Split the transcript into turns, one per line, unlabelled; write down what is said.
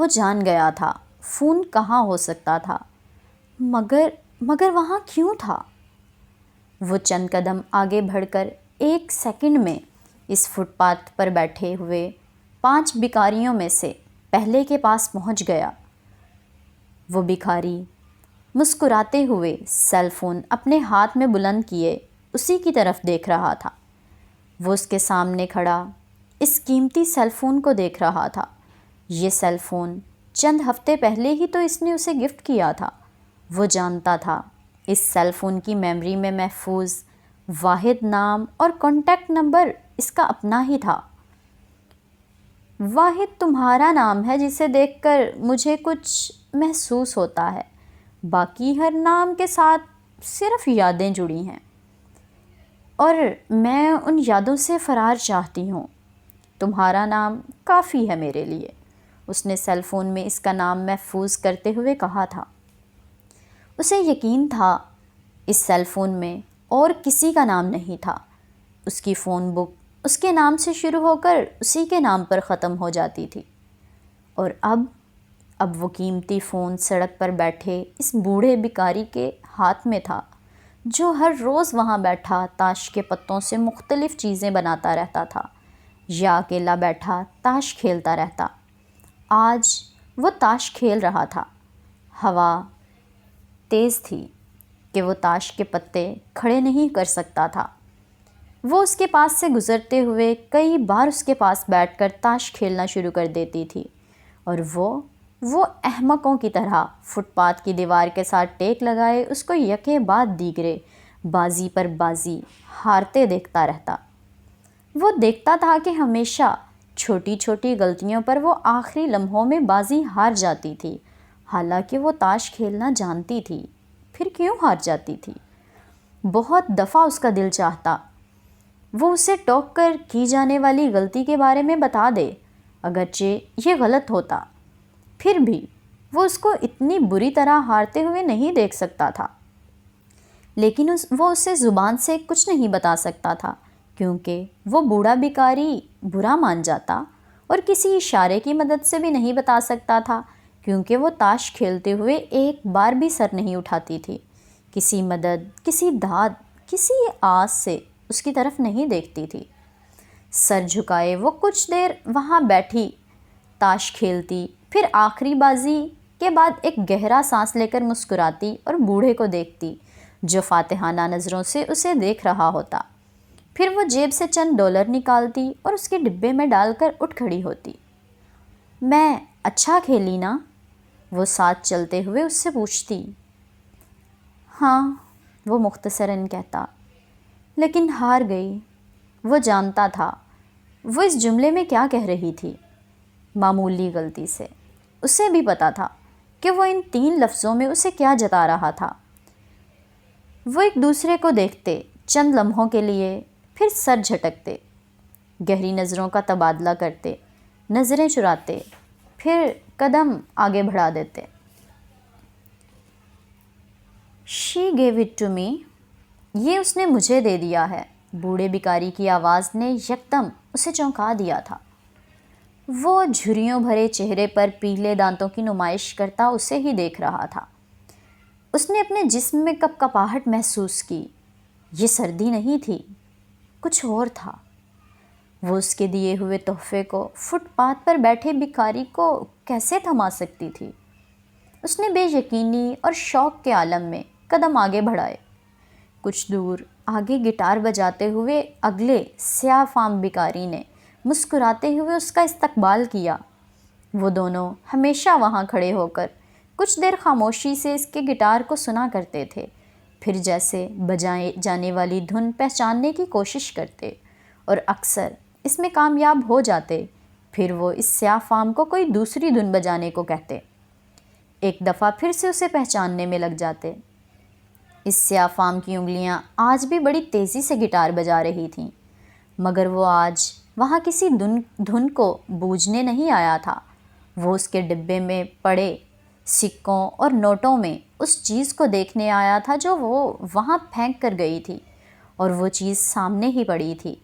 وہ جان گیا تھا فون کہاں ہو سکتا تھا، مگر وہاں کیوں تھا؟ وہ چند قدم آگے بڑھ کر 1 سیکنڈ میں اس فٹ پاتھ پر بیٹھے ہوئے 5 بھکاریوں میں سے پہلے کے پاس پہنچ گیا۔ وہ بھکاری مسکراتے ہوئے سیل فون اپنے ہاتھ میں بلند کیے اسی کی طرف دیکھ رہا تھا۔ وہ اس کے سامنے کھڑا اس قیمتی سیل فون کو دیکھ رہا تھا۔ یہ سیل فون چند ہفتے پہلے ہی تو اس نے اسے گفٹ کیا تھا۔ وہ جانتا تھا اس سیل فون کی میموری میں محفوظ واحد نام اور کانٹیکٹ نمبر اس کا اپنا ہی تھا۔ واحد تمہارا نام ہے جسے دیکھ کر مجھے کچھ محسوس ہوتا ہے، باقی ہر نام کے ساتھ صرف یادیں جڑی ہیں اور میں ان یادوں سے فرار چاہتی ہوں۔ تمہارا نام کافی ہے میرے لیے، اس نے سیل فون میں اس کا نام محفوظ کرتے ہوئے کہا تھا۔ اسے یقین تھا اس سیل فون میں اور کسی کا نام نہیں تھا۔ اس کی فون بک اس کے نام سے شروع ہو کر اسی کے نام پر ختم ہو جاتی تھی، اور اب وہ قیمتی فون سڑک پر بیٹھے اس بوڑھے بھکاری کے ہاتھ میں تھا جو ہر روز وہاں بیٹھا تاش کے پتوں سے مختلف چیزیں بناتا رہتا تھا یا اکیلا بیٹھا تاش کھیلتا رہتا۔ آج وہ تاش کھیل رہا تھا۔ ہوا تیز تھی کہ وہ تاش کے پتے کھڑے نہیں کر سکتا تھا۔ وہ اس کے پاس سے گزرتے ہوئے کئی بار اس کے پاس بیٹھ کر تاش کھیلنا شروع کر دیتی تھی، اور وہ احمقوں کی طرح فٹ پاتھ کی دیوار کے ساتھ ٹیک لگائے اس کو یکے بعد دیگرے بازی پر بازی ہارتے دیکھتا رہتا۔ وہ دیکھتا تھا کہ ہمیشہ چھوٹی چھوٹی غلطیوں پر وہ آخری لمحوں میں بازی ہار جاتی تھی، حالانکہ وہ تاش کھیلنا جانتی تھی، پھر کیوں ہار جاتی تھی؟ بہت دفعہ اس کا دل چاہتا وہ اسے ٹوک کر کی جانے والی غلطی کے بارے میں بتا دے، اگرچہ یہ غلط ہوتا، پھر بھی وہ اس کو اتنی بری طرح ہارتے ہوئے نہیں دیکھ سکتا تھا۔ لیکن وہ اسے زبان سے کچھ نہیں بتا سکتا تھا، کیونکہ وہ بوڑھا بھکاری برا مان جاتا، اور کسی اشارے کی مدد سے بھی نہیں بتا سکتا تھا، کیونکہ وہ تاش کھیلتے ہوئے ایک بار بھی سر نہیں اٹھاتی تھی، کسی مدد، کسی داد، کسی آس سے اس کی طرف نہیں دیکھتی تھی۔ سر جھکائے وہ کچھ دیر وہاں بیٹھی تاش کھیلتی، پھر آخری بازی کے بعد ایک گہرا سانس لے کر مسکراتی اور بوڑھے کو دیکھتی جو فاتحانہ نظروں سے اسے دیکھ رہا ہوتا۔ پھر وہ جیب سے چند ڈالر نکالتی اور اس کے ڈبے میں ڈال کر اٹھ کھڑی ہوتی۔ میں اچھا کھیلی نا؟ وہ ساتھ چلتے ہوئے اس سے پوچھتی۔ ہاں، وہ مختصراً کہتا، لیکن ہار گئی۔ وہ جانتا تھا وہ اس جملے میں کیا کہہ رہی تھی، معمولی غلطی سے۔ اسے بھی پتا تھا کہ وہ ان 3 لفظوں میں اسے کیا جتا رہا تھا۔ وہ ایک دوسرے کو دیکھتے چند لمحوں کے لیے، پھر سر جھٹکتے، گہری نظروں کا تبادلہ کرتے، نظریں چراتے، پھر قدم آگے بڑھا دیتے۔ She gave it to me، یہ اس نے مجھے دے دیا ہے، بوڑھے بھکاری کی آواز نے یکدم اسے چونکا دیا تھا۔ وہ جھریوں بھرے چہرے پر پیلے دانتوں کی نمائش کرتا اسے ہی دیکھ رہا تھا۔ اس نے اپنے جسم میں کپکپاہٹ محسوس کی۔ یہ سردی نہیں تھی، کچھ اور تھا۔ وہ اس کے دیے ہوئے تحفے کو فٹ پاتھ پر بیٹھے بھکاری کو کیسے تھما سکتی تھی؟ اس نے بے یقینی اور شوق کے عالم میں قدم آگے بڑھائے۔ کچھ دور آگے گٹار بجاتے ہوئے اگلے سیاہ فام بھکاری نے مسکراتے ہوئے اس کا استقبال کیا۔ وہ دونوں ہمیشہ وہاں کھڑے ہو کر کچھ دیر خاموشی سے اس کے گٹار کو سنا کرتے تھے، پھر جیسے بجائے جانے والی دھن پہچاننے کی کوشش کرتے، اور اکثر اس میں کامیاب ہو جاتے۔ پھر وہ اس سیاہ فام کو کوئی دوسری دھن بجانے کو کہتے، ایک دفعہ پھر سے اسے پہچاننے میں لگ جاتے۔ اس سیاہ فام کی انگلیاں آج بھی بڑی تیزی سے گٹار بجا رہی تھیں، مگر وہ آج وہاں کسی دھن کو بوجھنے نہیں آیا تھا۔ وہ اس کے ڈبے میں پڑے سکوں اور نوٹوں میں اس چیز کو دیکھنے آیا تھا جو وہ وہاں پھینک کر گئی تھی، اور وہ چیز سامنے ہی پڑی تھی۔